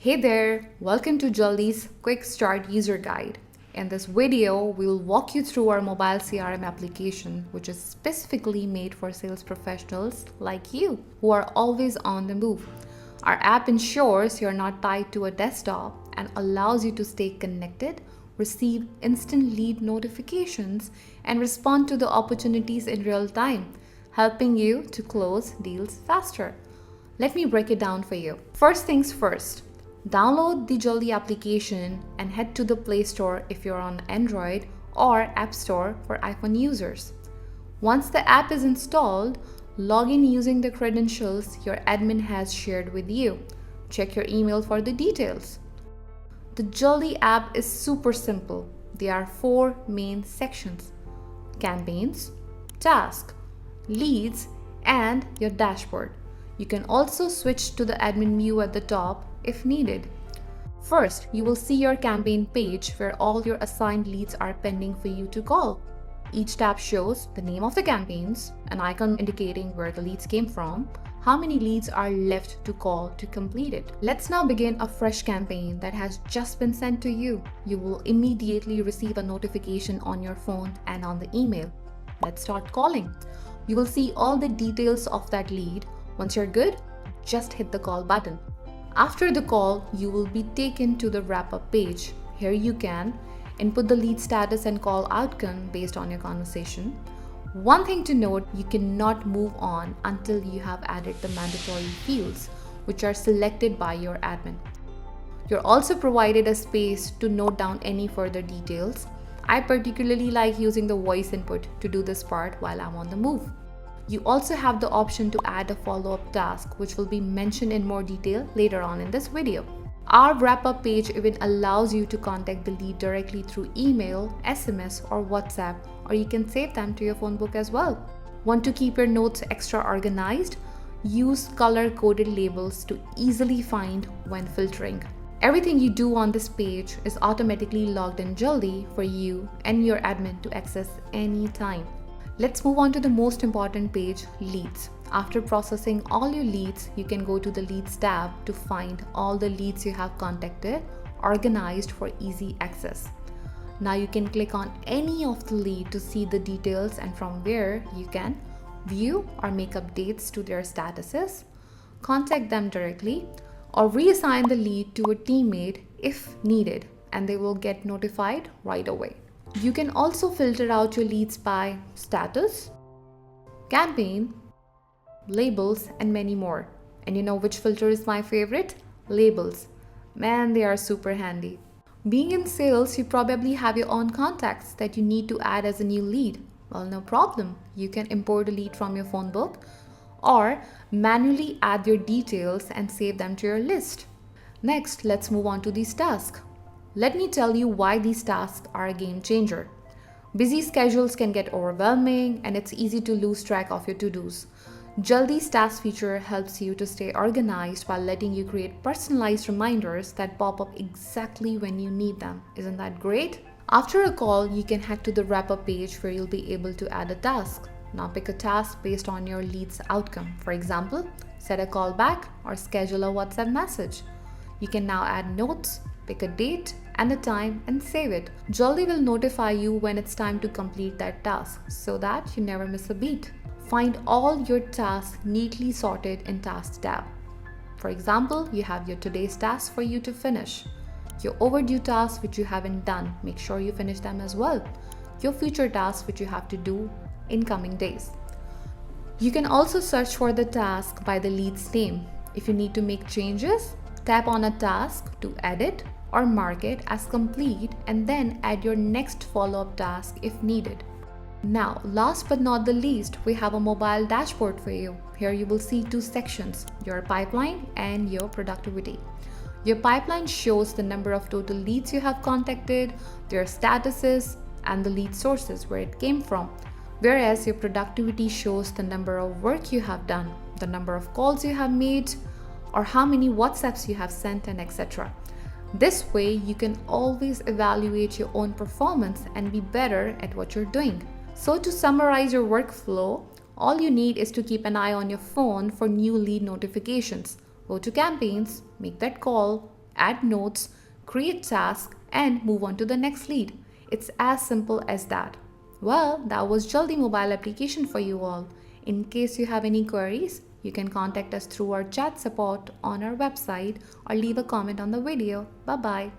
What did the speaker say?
Hey there, welcome to Jaldi's Quick Start User Guide. In this video, we will walk you through our mobile CRM application, which is specifically made for sales professionals like you who are always on the move. Our app ensures you're not tied to a desktop and allows you to stay connected, receive instant lead notifications, and respond to the opportunities in real time, helping you to close deals faster. Let me break it down for you. First things first, download the Jaldi application and head to the Play Store if you're on Android or App Store for iPhone users. Once the app is installed, log in using the credentials your admin has shared with you. Check your email for the details. The Jaldi app is super simple. There are 4 main sections: campaigns, task, leads, and your dashboard. You can also switch to the admin view at the top if needed. First, you will see your campaign page where all your assigned leads are pending for you to call. Each tab shows the name of the campaigns, an icon indicating where the leads came from, how many leads are left to call to complete it. Let's now begin a fresh campaign that has just been sent to you. You will immediately receive a notification on your phone and on the email. Let's start calling. You will see all the details of that lead. Once you're good, just hit the call button. After the call, you will be taken to the wrap-up page. Here you can input the lead status and call outcome based on your conversation. One thing to note, you cannot move on until you have added the mandatory fields, which are selected by your admin. You're also provided a space to note down any further details. I particularly like using the voice input to do this part while I'm on the move. You also have the option to add a follow-up task, which will be mentioned in more detail later on in this video. Our wrap-up page even allows you to contact the lead directly through email, SMS, or WhatsApp, or you can save them to your phone book as well. Want to keep your notes extra organized? Use color-coded labels to easily find when filtering. Everything you do on this page is automatically logged in Jaldi for you and your admin to access anytime. Let's move on to the most important page, leads. After processing all your leads, you can go to the leads tab to find all the leads you have contacted, organized for easy access. Now you can click on any of the lead to see the details, and from where you can view or make updates to their statuses, contact them directly, or reassign the lead to a teammate if needed, and they will get notified right away. You can also filter out your leads by status, campaign, labels, and many more. And you know which filter is my favorite? Labels. Man, they are super handy. Being in sales, you probably have your own contacts that you need to add as a new lead. Well, no problem. You can import a lead from your phone book or manually add your details and save them to your list. Next, let's move on to these tasks. Let me tell you why these tasks are a game changer. Busy schedules can get overwhelming and it's easy to lose track of your to-dos. Jaldi's task feature helps you to stay organized while letting you create personalized reminders that pop up exactly when you need them. Isn't that great? After a call, you can head to the wrap-up page where you'll be able to add a task. Now pick a task based on your lead's outcome. For example, set a call back or schedule a WhatsApp message. You can now add notes, pick a date and a time and save it. Jaldi will notify you when it's time to complete that task so that you never miss a beat. Find all your tasks neatly sorted in Tasks tab. For example, you have your today's task for you to finish. Your overdue tasks which you haven't done, make sure you finish them as well. Your future tasks which you have to do in coming days. You can also search for the task by the lead's name. If you need to make changes, tap on a task to edit or mark it as complete and then add your next follow-up task if needed. Now, last but not the least, we have a mobile dashboard for you. Here you will see 2 sections, your pipeline and your productivity. Your pipeline shows the number of total leads you have contacted, their statuses, and the lead sources where it came from. Whereas your productivity shows the number of work you have done, the number of calls you have made, or how many WhatsApps you have sent, and etc. This way, you can always evaluate your own performance and be better at what you're doing. So to summarize your workflow, all you need is to keep an eye on your phone for new lead notifications. Go to campaigns, make that call, add notes, create tasks, and move on to the next lead. It's as simple as that. Well, that was Jaldi mobile application for you all. In case you have any queries, you can contact us through our chat support on our website or leave a comment on the video. Bye bye.